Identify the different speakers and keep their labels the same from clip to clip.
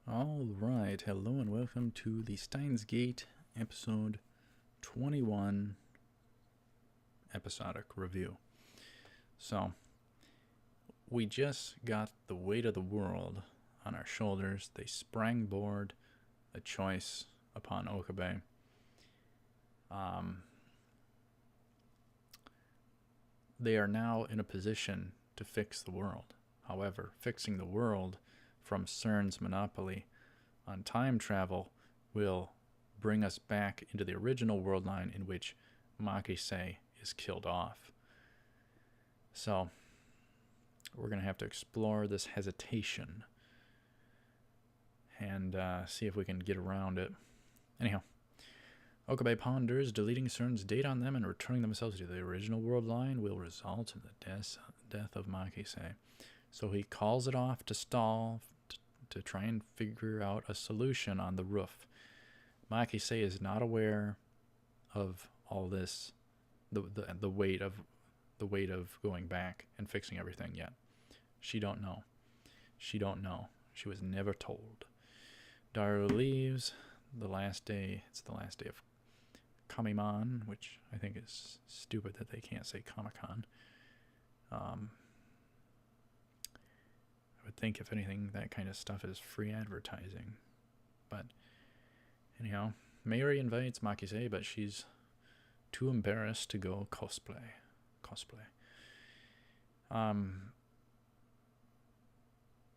Speaker 1: All right, hello and welcome to the Steins Gate episode 21 episodic review. So, we just got the weight of the world on our shoulders. They sprang board a choice upon Okabe. They are now in a position to fix the world. However, fixing the world from CERN's monopoly on time travel will bring us back into the original world line in which Makise is killed off. So, we're going to have to explore this hesitation and see if we can get around it. Anyhow, Okabe ponders deleting CERN's data on them and returning themselves to the original world line will result in the death of Makise. So he calls it off to stall to try and figure out a solution on the roof. Makise is not aware of all this, the weight of going back and fixing everything yet. She don't know. She was never told. Daru leaves. The last day. It's the last day of Kamiman, which I think is stupid that they can't say Comic-Con. I would think, if anything, that kind of stuff is free advertising. But anyhow, Mayuri invites Makise, but she's too embarrassed to go cosplay.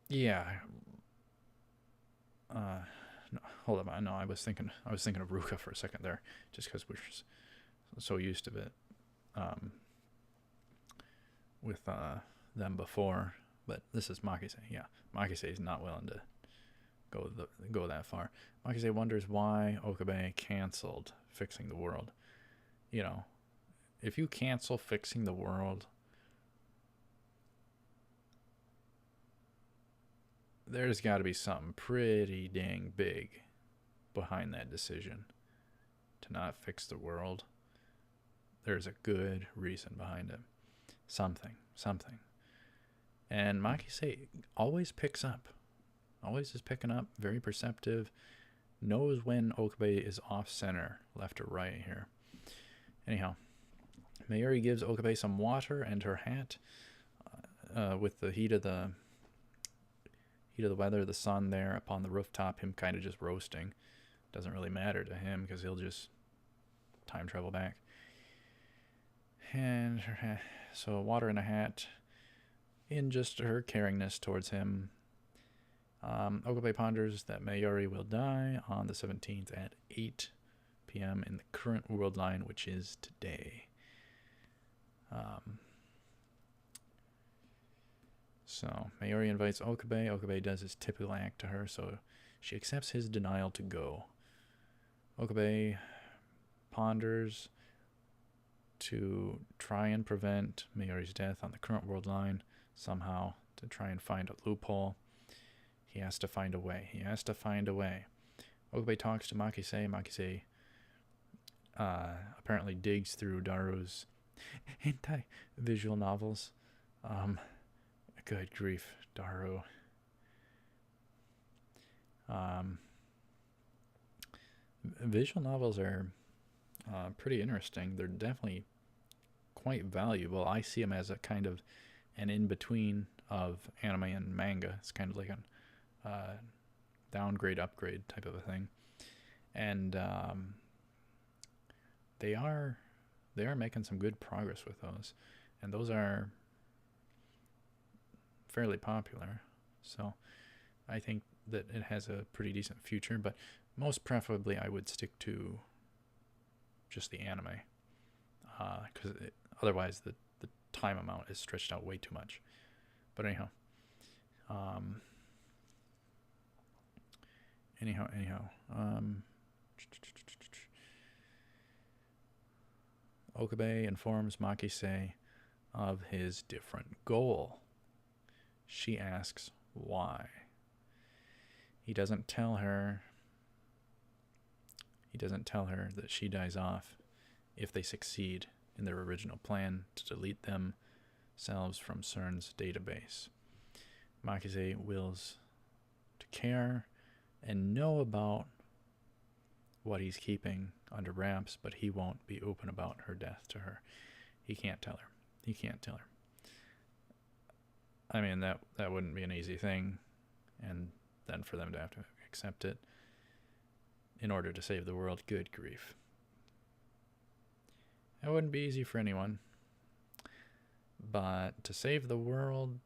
Speaker 1: Yeah. No, hold on. No, I was thinking of Ruka for a second there, just because we're so used to it with them before. But this is Makise. Yeah, Makise is not willing to go that far. Makise wonders why Okabe canceled fixing the world. You know, if you cancel fixing the world, there's got to be something pretty dang big behind that decision to not fix the world. There's a good reason behind it. Something. And Makise always picks up. Always is picking up. Very perceptive. Knows when Okabe is off center, left or right here. Anyhow, Mayuri gives Okabe some water and her hat. With the heat of the weather, the sun there upon the rooftop, him kind of just roasting. Doesn't really matter to him because he'll just time travel back. And her hat, so water and a hat, in just her caringness towards him. Okabe ponders that Mayuri will die on the 17th at 8 p.m. in the current world line, which is today. So Mayuri invites Okabe. Okabe does his typical act to her, so she accepts his denial to go. Okabe ponders to try and prevent Mayuri's death on the current world line somehow, to try and find a loophole. He has to find a way. Okabe talks to Makise. Makise apparently digs through Daru's hentai visual novels. Good grief, Daru. Visual novels are pretty interesting. They're definitely quite valuable. I see them as a kind of an in-between of anime and manga. It's kind of like a downgrade, upgrade type of a thing. And they are making some good progress with those. And those are fairly popular. So I think that it has a pretty decent future, but most preferably I would stick to just the anime, because otherwise the time amount is stretched out way too much. But anyhow, Okabe informs Makise of his different goal. She asks why. He doesn't tell her that she dies off if they succeed in their original plan to delete themselves from CERN's database. Makise wills to care, and know about what he's keeping under wraps, but he won't be open about her death to her. He can't tell her. He can't tell her. I mean, that wouldn't be an easy thing, and then for them to have to accept it in order to save the world, good grief. That wouldn't be easy for anyone. But to save the world,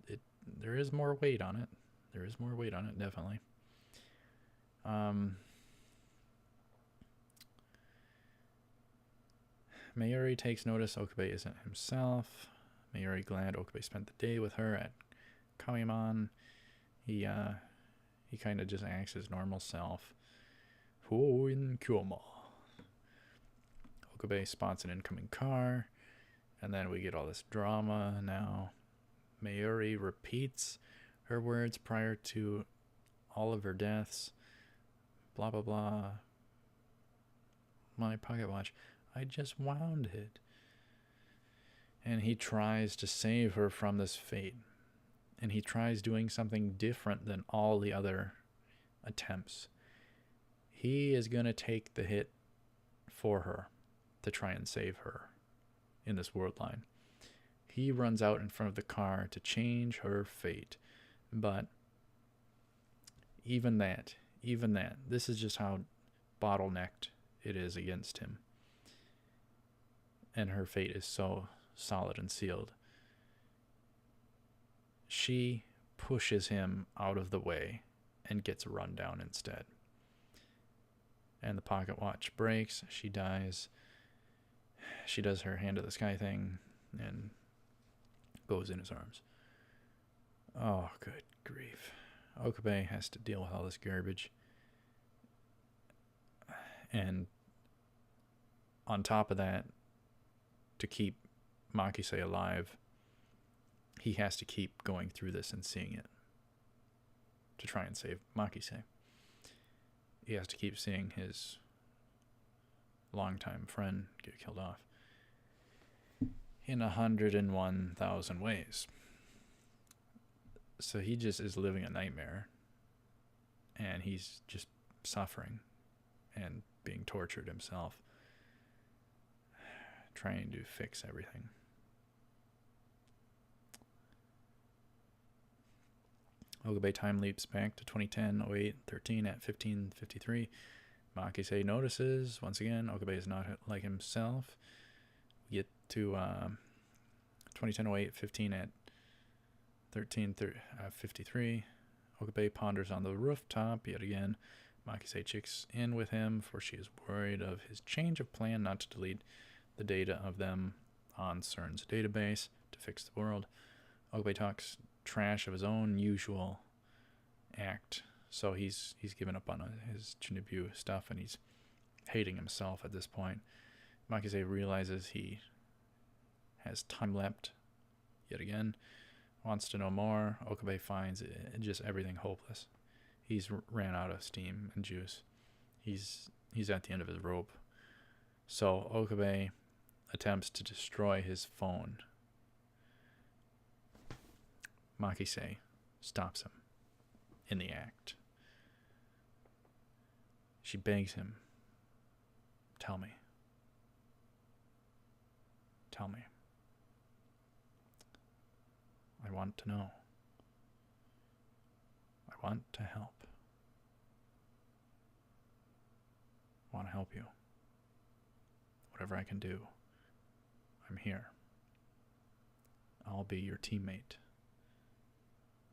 Speaker 1: there is more weight on it. There is more weight on it, definitely. Mayuri takes notice Okabe isn't himself. Mayuri glad Okabe spent the day with her at Kauiman. He kind of just acts his normal self. Hoin Kyoma. Okabe spots an incoming car, and then we get all this drama now. Mayuri repeats her words prior to all of her deaths. Blah, blah, blah. My pocket watch. I just wound it. And he tries to save her from this fate. And he tries doing something different than all the other attempts. He is going to take the hit for her to try and save her in this world line. He runs out in front of the car to change her fate. But even that, this is just how bottlenecked it is against him. And her fate is so solid and sealed. She pushes him out of the way and gets run down instead. And the pocket watch breaks. She dies. She does her hand to the sky thing and goes in his arms. Oh, good grief. Okabe has to deal with all this garbage. And on top of that, to keep Makise alive, he has to keep going through this and seeing it to try and save Makise. He has to keep seeing his longtime friend get killed off in 101,000 ways. So he just is living a nightmare, and he's just suffering and being tortured himself, trying to fix everything. Okabe time leaps back to 2010-08-13 at 15:53. Makise notices, once again, Okabe is not like himself. We get to 2010-08-15 at 13:53. Okabe ponders on the rooftop yet again. Makise checks in with him, for she is worried of his change of plan not to delete the data of them on CERN's database to fix the world. Okabe talks trash of his own usual act, so he's given up on his Chinobu stuff, and he's hating himself at this point. Makise realizes he has time leapt yet again, wants to know more. Okabe finds just everything hopeless. He's ran out of steam and juice. He's at the end of his rope. So Okabe attempts to destroy his phone. Makise stops him in the act. She begs him, tell me. Tell me. I want to know. I want to help. I want to help you. Whatever I can do, I'm here. I'll be your teammate.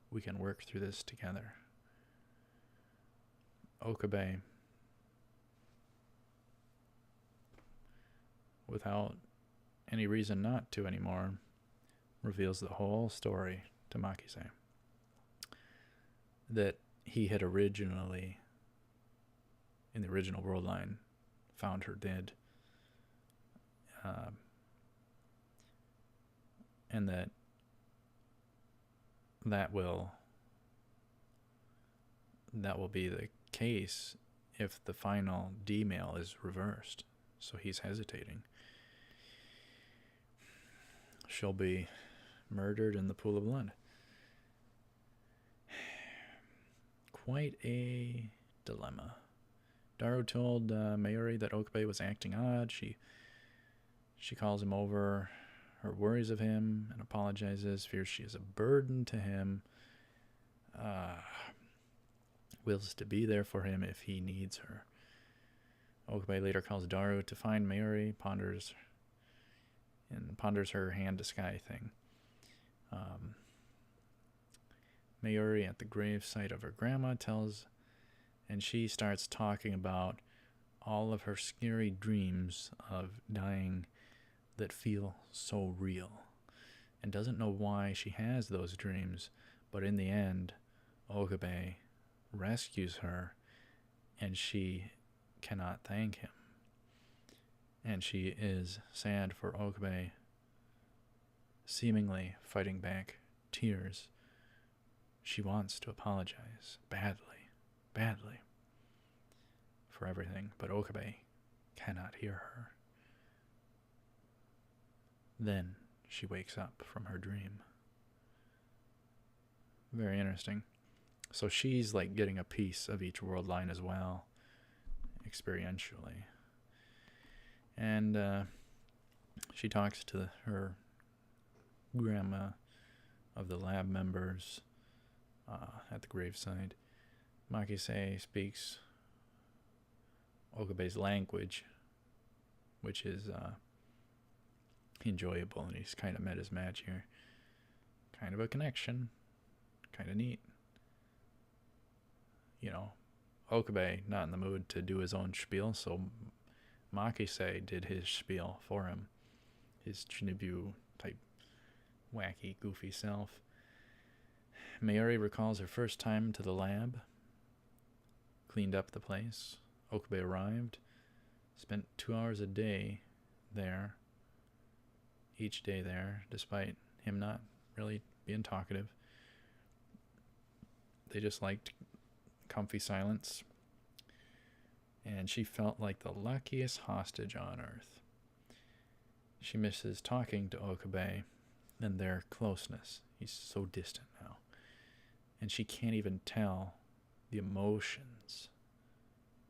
Speaker 1: We can work through this together. Okabe, without any reason not to anymore, reveals the whole story to Makise. That he had originally, in the original world line, found her dead. And that will be the case if the final D-mail is reversed. So he's hesitating. She'll be murdered in the pool of blood. Quite a dilemma. Daru told Mayuri that Okabe was acting odd. She calls him over her worries of him and apologizes, fears she is a burden to him, wills to be there for him if he needs her. Okabe later calls Daru to find Mayuri, ponders her hand to sky thing. Mayuri at the grave site of her grandma and she starts talking about all of her scary dreams of dying that feel so real, and doesn't know why she has those dreams, but in the end, Okabe rescues her, and she cannot thank him. And she is sad for Okabe seemingly fighting back tears. She wants to apologize badly for everything, but Okabe cannot hear her. Then she wakes up from her dream. Very interesting. So she's like getting a piece of each world line as well, experientially. And she talks to her grandma of the lab members at the graveside. Makise speaks Okabe's language, which is enjoyable, and he's kind of met his match here. Kind of a connection. Kind of neat. You know, Okabe not in the mood to do his own spiel, so Makise did his spiel for him. His Chinibu type wacky, goofy self. Mayuri recalls her first time to the lab. Cleaned up the place. Okabe arrived. Spent 2 hours a day there. Each day there, despite him not really being talkative. They just liked comfy silence. And she felt like the luckiest hostage on earth. She misses talking to Okabe and their closeness. He's so distant now. And she can't even tell the emotions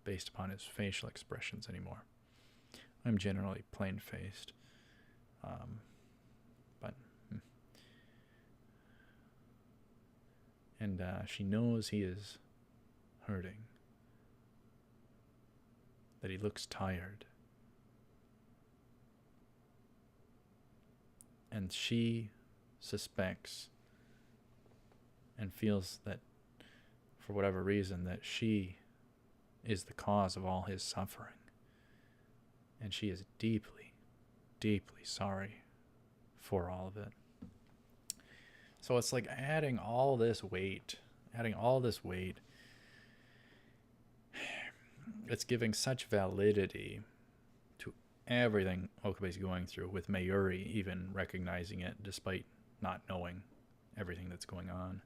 Speaker 1: based upon his facial expressions anymore. I'm generally plain-faced. And she knows he is hurting. That he looks tired. And she suspects and feels that, for whatever reason, that she is the cause of all his suffering. And she is deeply, deeply sorry for all of it. So it's like adding all this weight. It's giving such validity to everything Okabe's going through, with Mayuri even recognizing it despite not knowing everything that's going on.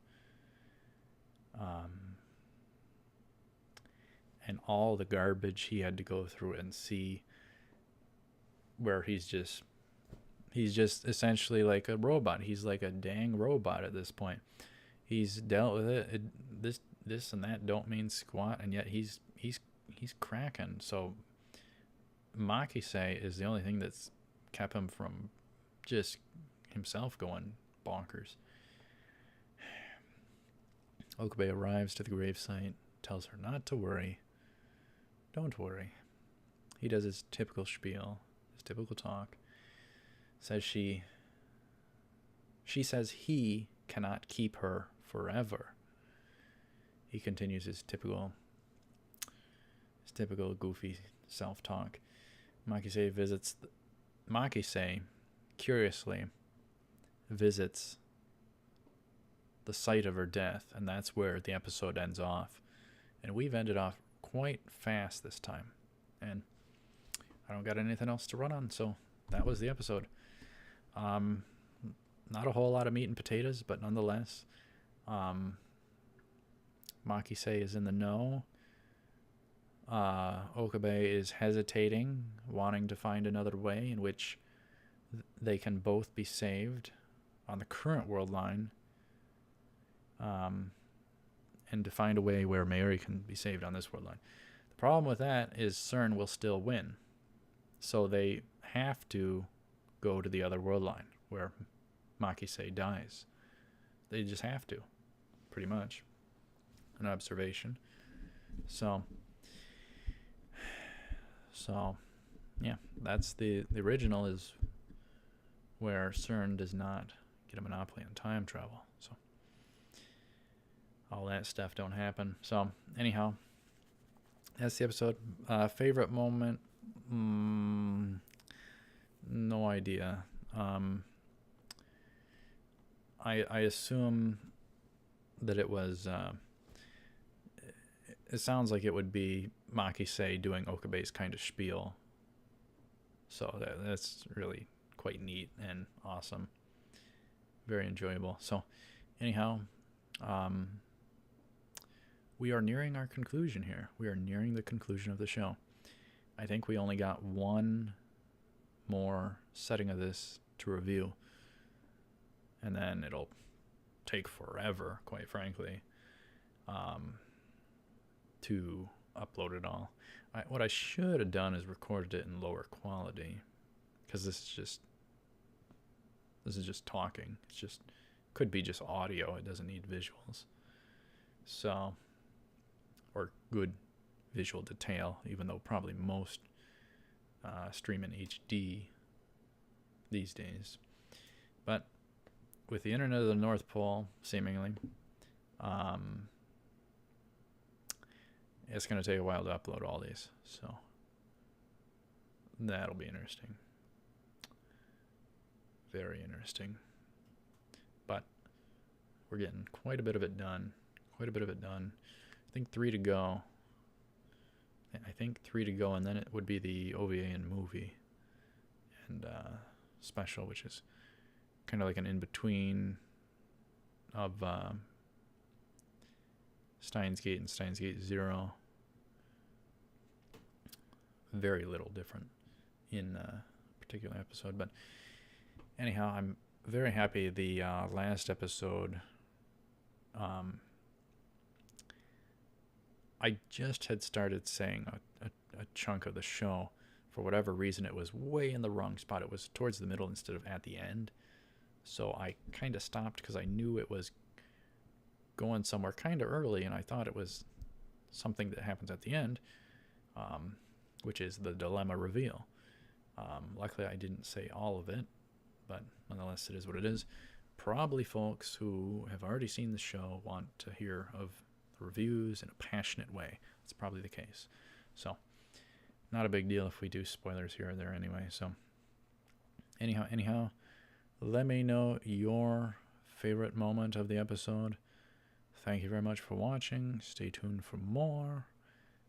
Speaker 1: And all the garbage he had to go through and see, where he's just essentially like a robot. He's like a dang robot at this point. He's dealt with it. This and that don't mean squat, and yet he's cracking. So Makise is the only thing that's kept him from just himself going bonkers. Okabe arrives to the gravesite, tells her not to worry. Don't worry. He does his typical spiel, his typical talk. She says he cannot keep her forever. He continues his typical goofy self-talk. Makise curiously visits the site of her death, and that's where the episode ends off. And we've ended off quite fast this time. And I don't got anything else to run on, so that was the episode. Not a whole lot of meat and potatoes, but nonetheless, Makise is in the know. Okabe is hesitating, wanting to find another way in which they can both be saved on the current world line. and to find a way where Mayuri can be saved on this world line. The problem with that is CERN will still win. So they have to go to the other world line where Makise dies. They just have to, pretty much. An observation. So yeah, that's the original is where CERN does not get a monopoly on time travel. So all that stuff don't happen. So anyhow, that's the episode. Favorite moment? No idea. I assume that it was. It sounds like it would be Makise doing Okabe's kind of spiel. So that's really quite neat and awesome. Very enjoyable. So anyhow, we are nearing our conclusion here. We are nearing the conclusion of the show. I think we only got one more setting of this to review. And then it'll take forever, quite frankly, to upload it all. What I should have done is recorded it in lower quality, because this is just talking. It's just could be just audio. It doesn't need visuals. So, or good visual detail, even though probably most stream in HD these days. But with the Internet of the North Pole, seemingly, it's going to take a while to upload all these. So that'll be interesting. Very interesting. But we're getting quite a bit of it done. I think 3 to go. And then it would be the OVA and movie and special, which is kind of like an in-between of Steins Gate and Steins Gate 0. Very little different in a particular episode. But anyhow, I'm very happy the last episode... I just had started saying a chunk of the show. For whatever reason, it was way in the wrong spot. It was towards the middle instead of at the end. So I kind of stopped because I knew it was going somewhere kind of early, and I thought it was something that happens at the end, which is the dilemma reveal. Luckily, I didn't say all of it, but nonetheless, it is what it is. Probably folks who have already seen the show want to hear of the reviews in a passionate way. That's probably the case. So, not a big deal if we do spoilers here or there anyway. So, anyhow, let me know your favorite moment of the episode. Thank you very much for watching. Stay tuned for more.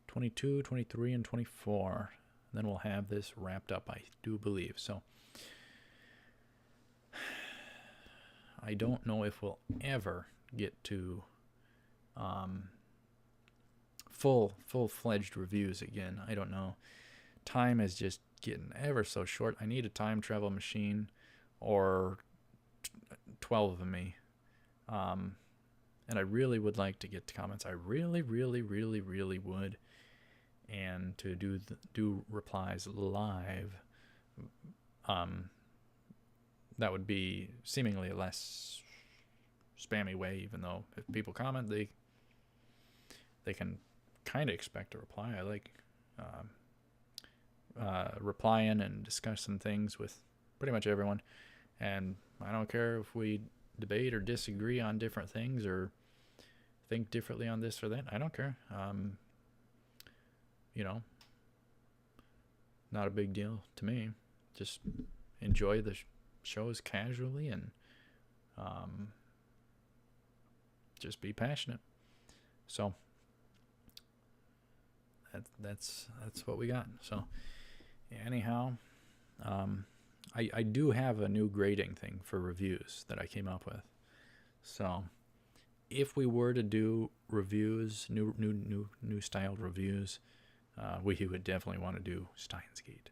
Speaker 1: 22, 23, and 24. Then we'll have this wrapped up, I do believe. So, I don't know if we'll ever get to full-fledged reviews again. I don't know. Time is just getting ever so short. I need a time travel machine or 12 of me. And I really would like to get to comments. I really would. And to do replies live. That would be seemingly a less spammy way, even though if people comment, they can kind of expect a reply. I like replying and discussing things with pretty much everyone, and I don't care if we debate or disagree on different things or think differently on this or that. I don't care. Not a big deal to me. Just enjoy the shows casually and just be passionate. So that's what we got. So anyhow, I do have a new grading thing for reviews that I came up with. So if we were to do reviews, new styled reviews, we would definitely want to do Steins Gate.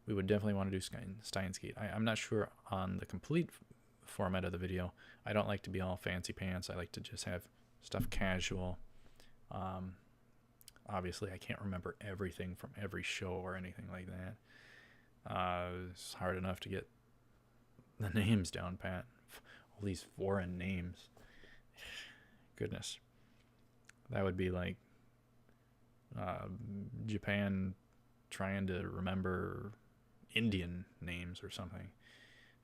Speaker 1: We would definitely want to do Steins Gate. I'm not sure on the complete format of the video. I don't like to be all fancy pants. I like to just have stuff casual. Obviously, I can't remember everything from every show or anything like that. It's hard enough to get the names down pat. All these foreign names. Goodness. That would be like Japan trying to remember Indian names or something.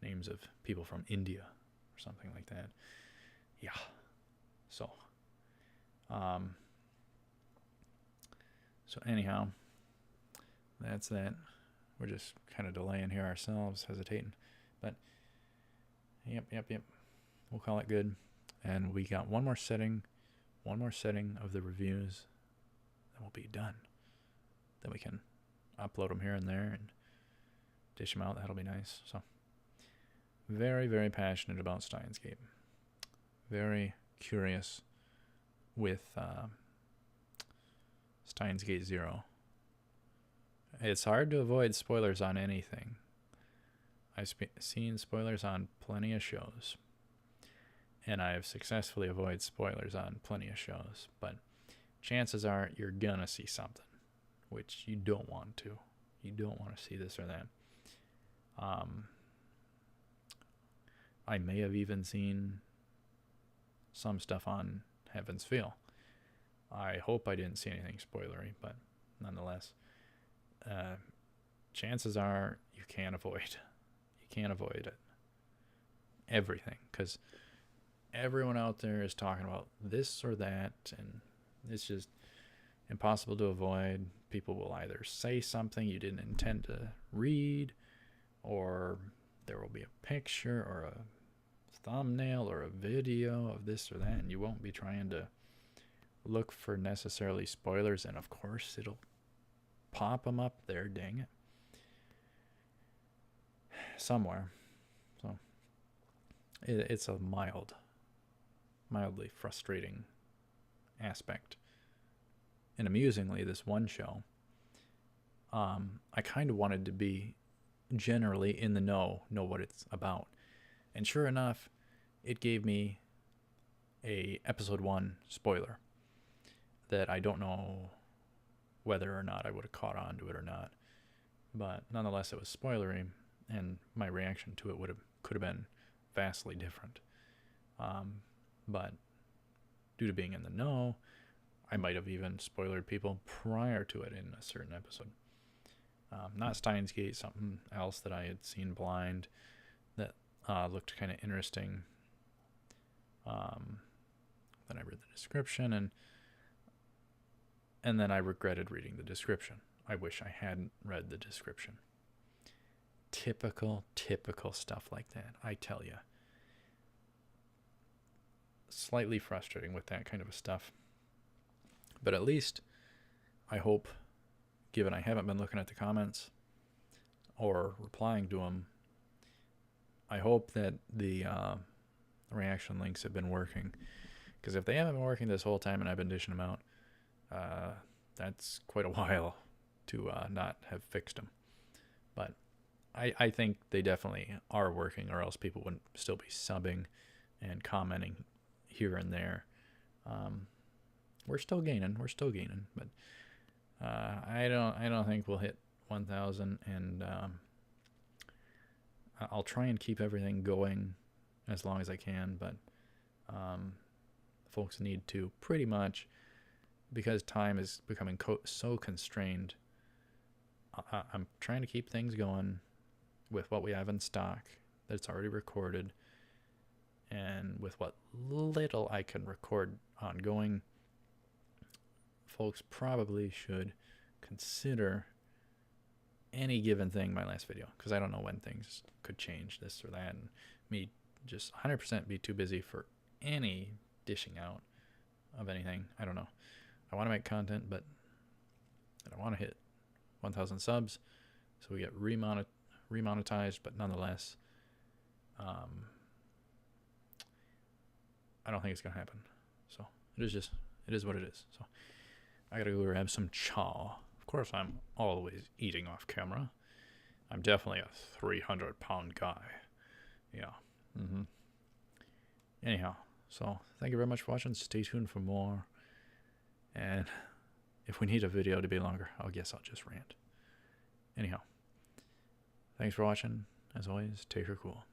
Speaker 1: Names of people from India or something like that. Yeah. So anyhow, that's that. We're just kind of delaying here ourselves, hesitating. But yep. We'll call it good. And we got one more setting of the reviews, then we'll be done. Then we can upload them here and there and dish them out. That'll be nice. So very, very passionate about Steins Gate. Very curious with Steins Gate 0. It's hard to avoid spoilers on anything. I've seen spoilers on plenty of shows, and I've successfully avoided spoilers on plenty of shows, but chances are you're gonna see something which you don't want to. You don't want to see this or that. I may have even seen some stuff on Heaven's Feel. I hope I didn't see anything spoilery, but nonetheless, chances are you can't avoid it. Everything, because everyone out there is talking about this or that, and it's just impossible to avoid. People will either say something you didn't intend to read, or there will be a picture or a thumbnail or a video of this or that, and you won't be trying to look for necessarily spoilers, and of course it'll pop them up there, dang it, somewhere. So it's a mildly frustrating aspect. And amusingly, this one show, I kind of wanted to be generally in the know what it's about. And sure enough, it gave me a episode 1 spoiler that I don't know whether or not I would have caught on to it or not. But nonetheless, it was spoilery, and my reaction to it could have been vastly different. But due to being in the know, I might have even spoiled people prior to it in a certain episode. Not Steins Gate, something else that I had seen blind that looked kind of interesting. Then I read the description, and then I regretted reading the description. I wish I hadn't read the description. Typical stuff like that, I tell you. Slightly frustrating with that kind of stuff. But at least, I hope, given I haven't been looking at the comments or replying to them, I hope that the reaction links have been working. Because if they haven't been working this whole time and I've been dishing them out, that's quite a while to not have fixed them. But I think they definitely are working, or else people wouldn't still be subbing and commenting here and there. We're still gaining, but I don't think we'll hit 1,000, and I'll try and keep everything going as long as I can, but folks need to pretty much, because time is becoming so constrained. I'm trying to keep things going with what we have in stock that's already recorded, and with what little I can record ongoing. Folks probably should consider any given thing my last video, because I don't know when things could change, this or that, and me just 100% be too busy for any dishing out of anything. I don't know. I want to make content, but I want to hit 1,000 subs so we get remonetized, but nonetheless, I don't think it's going to happen. So it is what it is. So I gotta go grab some chow. Of course, I'm always eating off camera. I'm definitely a 300-pound guy. Yeah. Anyhow, So thank you very much for watching. Stay tuned for more. And if we need a video to be longer, I guess I'll just rant. Anyhow, thanks for watching. As always, take her cool.